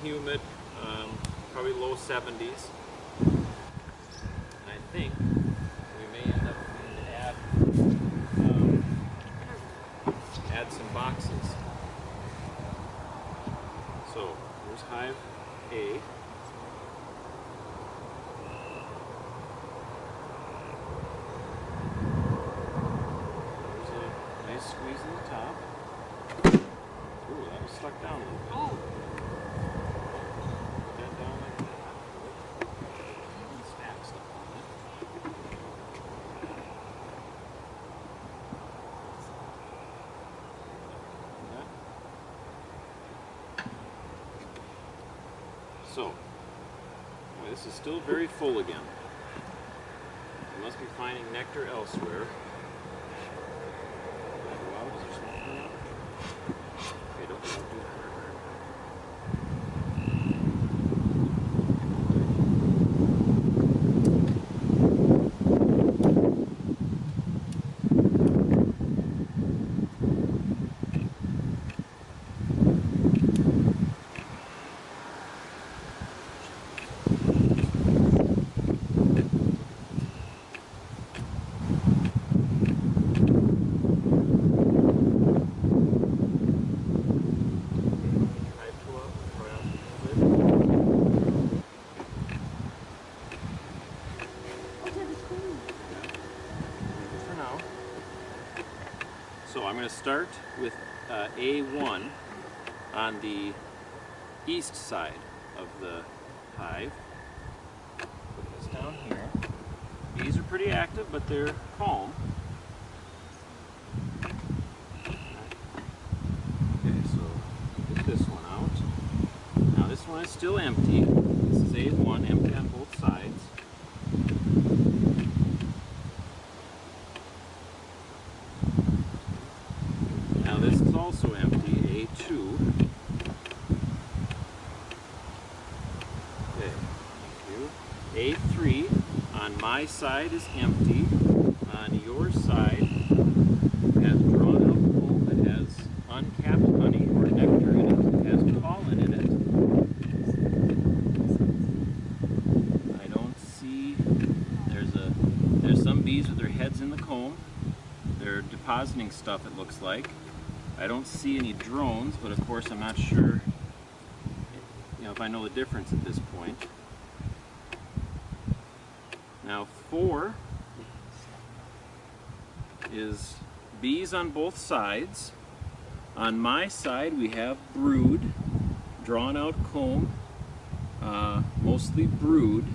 humid, probably low 70s. I think we may end up having to add some boxes. So here's hive A. There's a nice squeeze in the top. Ooh, that was stuck down a little bit. Oh. Put that down like that. And stack stuff on it. So, boy, this is still very full again. We must be finding nectar elsewhere. Wow, is there something in there? Okay, don't do that. So I'm going to start with A1 on the east side of the hive. Put this down here. Bees are pretty active, but they're calm. Okay, so get this one out. Now this one is still empty. This is A1, empty on both sides. Now this is also empty, A2. Okay, thank you. A3 on my side is empty. On your side has drawn out comb that has uncapped honey or nectar in it. It has pollen in it. I don't see, there's some bees with their heads in the comb. They're depositing stuff, it looks like. I don't see any drones, but of course I'm not sure, if I know the difference at this point. Now 4 is bees on both sides. On my side we have brood, drawn out comb, mostly brood.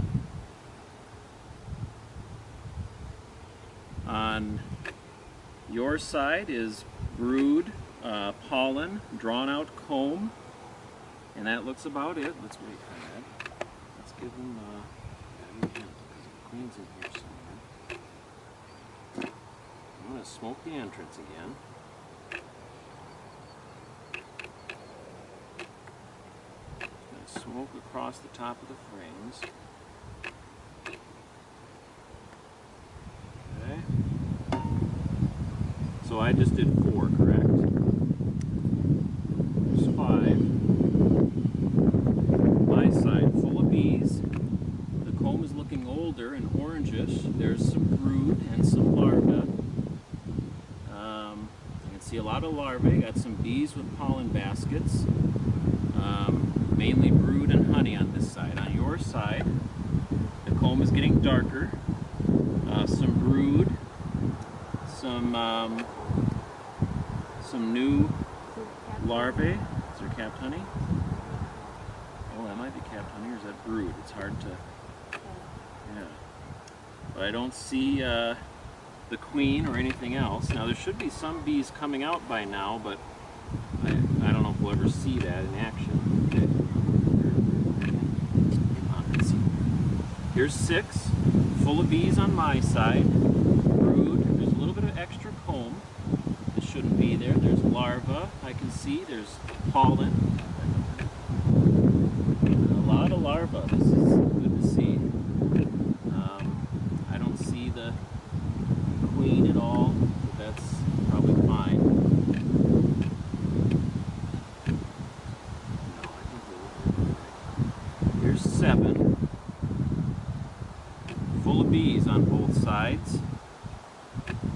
On your side is brood, pollen, drawn out comb, and that looks about it. Let's wait for that. Let's give them because the queen's in here somewhere. I'm going to smoke the entrance again. Going to smoke across the top of the frames. Okay. So I just did 4, correct? There's 5. My side full of bees. The comb is looking older and orangish. There's some brood and some larvae. You can see a lot of larvae. Got some bees with pollen baskets. Mainly brood and honey on this side. On your side, the comb is getting darker. Some brood. Some new larvae. Is there capped honey? Oh, that might be capped honey, or is that brood? It's hard to... Yeah. But I don't see the queen or anything else. Now there should be some bees coming out by now, but I don't know if we'll ever see that in action. Okay. Let's see. Here's 6, full of bees on my side. Brood. There's a little bit of extra comb. It shouldn't be there. There's larvae, I can see. There's pollen. A lot of larvae. This is good to see. I don't see the queen at all, but that's probably fine. No, I think we're full of bees on both sides.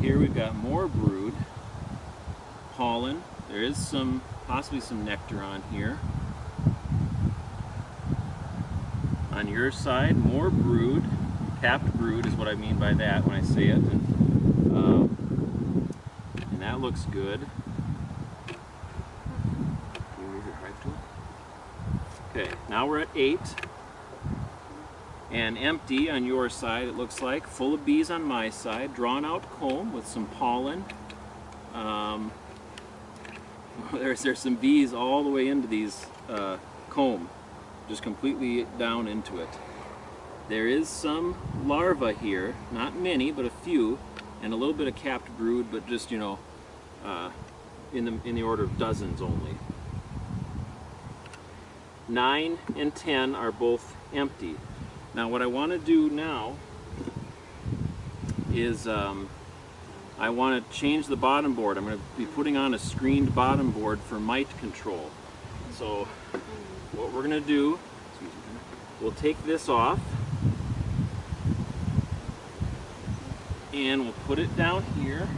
Here we've got more brood, pollen. There is possibly some nectar on here. On your side, more brood. Capped brood is what I mean by that when I say it. And that looks good. Can you move your hive tool? Okay, now we're at 8. And empty on your side, it looks like. Full of bees on my side. Drawn out comb with some pollen. There's some bees all the way into these comb. Just completely down into it. There is some larvae here. Not many, but a few. And a little bit of capped brood, but just, you know, in the order of dozens only. 9 and 10 are both empty. Now what I want to do now is I want to change the bottom board. I'm going to be putting on a screened bottom board for mite control. So what we're going to do, we'll take this off and we'll put it down here.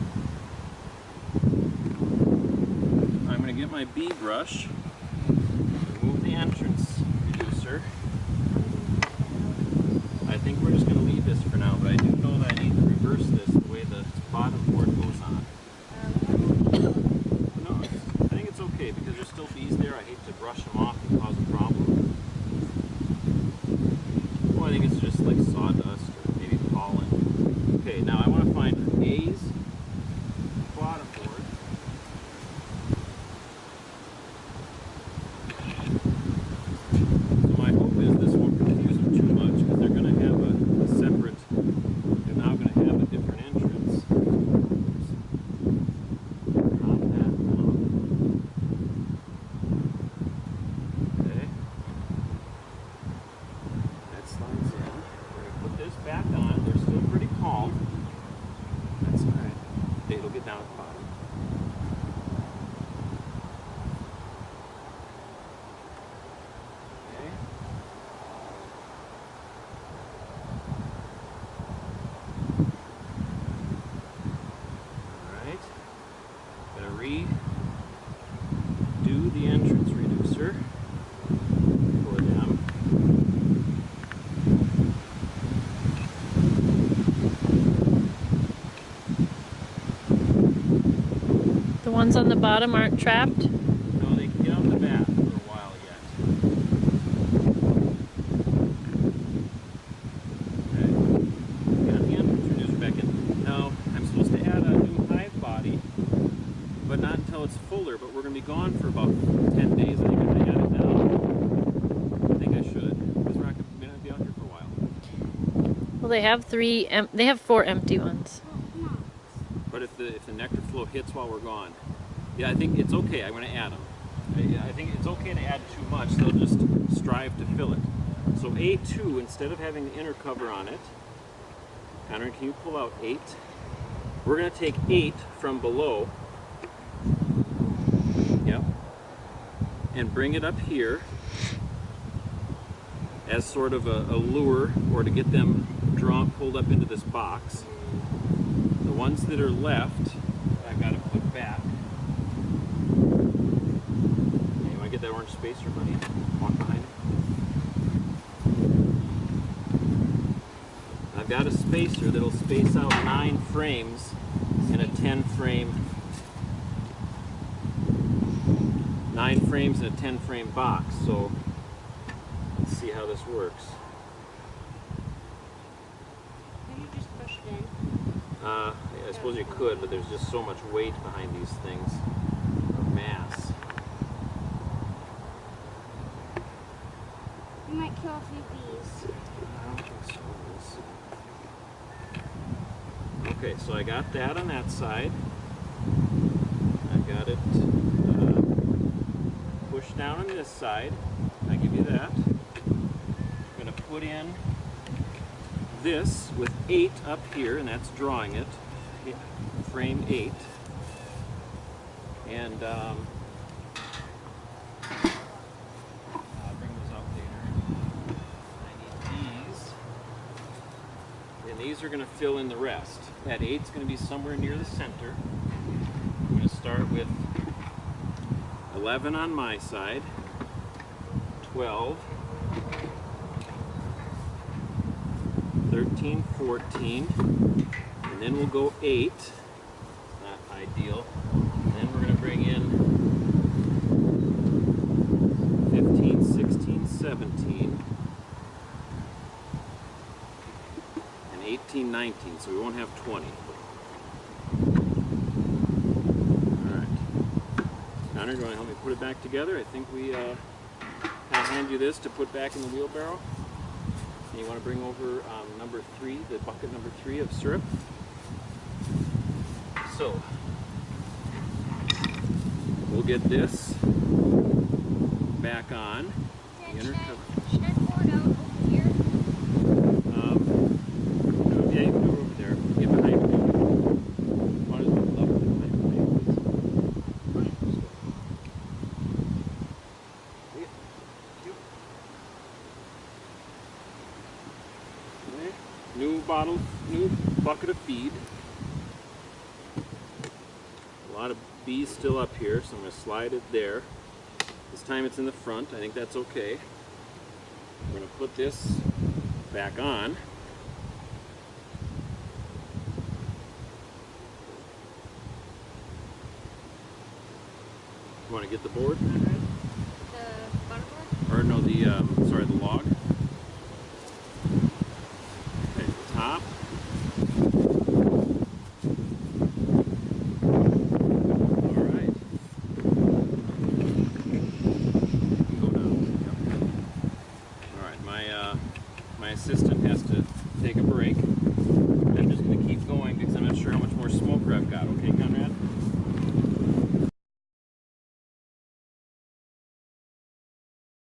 I'm going to get my bee brush, remove the entrance reducer. I think we're just going to leave this for now, but I do know that I need to reverse this the way the bottom board goes on. No, I think it's okay because there's still bees there. I hate to brush them off and cause a problem. Oh, I think it's just like sawdust or maybe pollen. Okay, now I want to find A's bottom board. So my hope is this won't confuse them too much because they're going to have a separate, they're now going to have a different entrance. Drop that down. Okay. That slides in. We're going to put this back on. They're still pretty calm. That's alright. It'll get down at the bottom. Okay. Alright. Gonna redo the entrance reducer for them. The ones on the bottom aren't trapped? No, they can get out the bath for a while yet. Okay. Got the entrance reducer back in. Now, I'm supposed to add a new hive body, but not until it's fuller, but we're going to be gone for about 10 days. I think I'm going to add it now. I think I should, because we're not going to be out here for a while. Well, they have they have 4 empty ones. But if the nectar flow hits while we're gone, yeah, I think it's okay. I'm going to add them. I think it's okay to add too much. They'll just strive to fill it. So A2, instead of having the inner cover on it, Connor, can you pull out 8? We're going to take 8 from below, yep, and bring it up here as sort of a lure, or to get them pulled up into this box. The ones that are left, I've got to put back. Okay, you want to get that orange spacer, buddy? Walk behind it. I've got a spacer that'll space out 9 frames in a 10 frame. 9 frames in a 10 frame box. So let's see how this works. I suppose you could, but there's just so much weight behind these things, or mass. You might kill a few bees. I don't think so. We'll see. Okay, so I got that on that side. I've got it pushed down on this side. I give you that. I'm going to put in this with 8 up here, and that's drawing it. Frame 8. And I'll bring those out later. I need these. And these are going to fill in the rest. That 8's going to be somewhere near the center. I'm going to start with 11 on my side, 12, 13, 14, and then we'll go 8. Not ideal. And then we're going to bring in 15, 16, 17, and 18, 19, so we won't have 20. Connor, do you want to help me put it back together? I think we I'll hand you this to put back in the wheelbarrow. And you want to bring over number 3, the bucket number 3 of syrup. So, we'll get this back on. The inner cover. Should I pour it out over here? Yeah, you can do it over there. Get behind me. Might as well love it behind me. New bottle, new bucket of feed. A lot of bees still up here, so I'm going to slide it there. This time it's in the front. I think that's okay. We're going to put this back on. You want to get the board? The butterboard? Or no, the sorry, the log. Okay, the top. All right. Go down. Yep. All right, my assistant has to take a break. I'm just going to keep going because I'm not sure how much more smoker I've got. Okay, Conrad?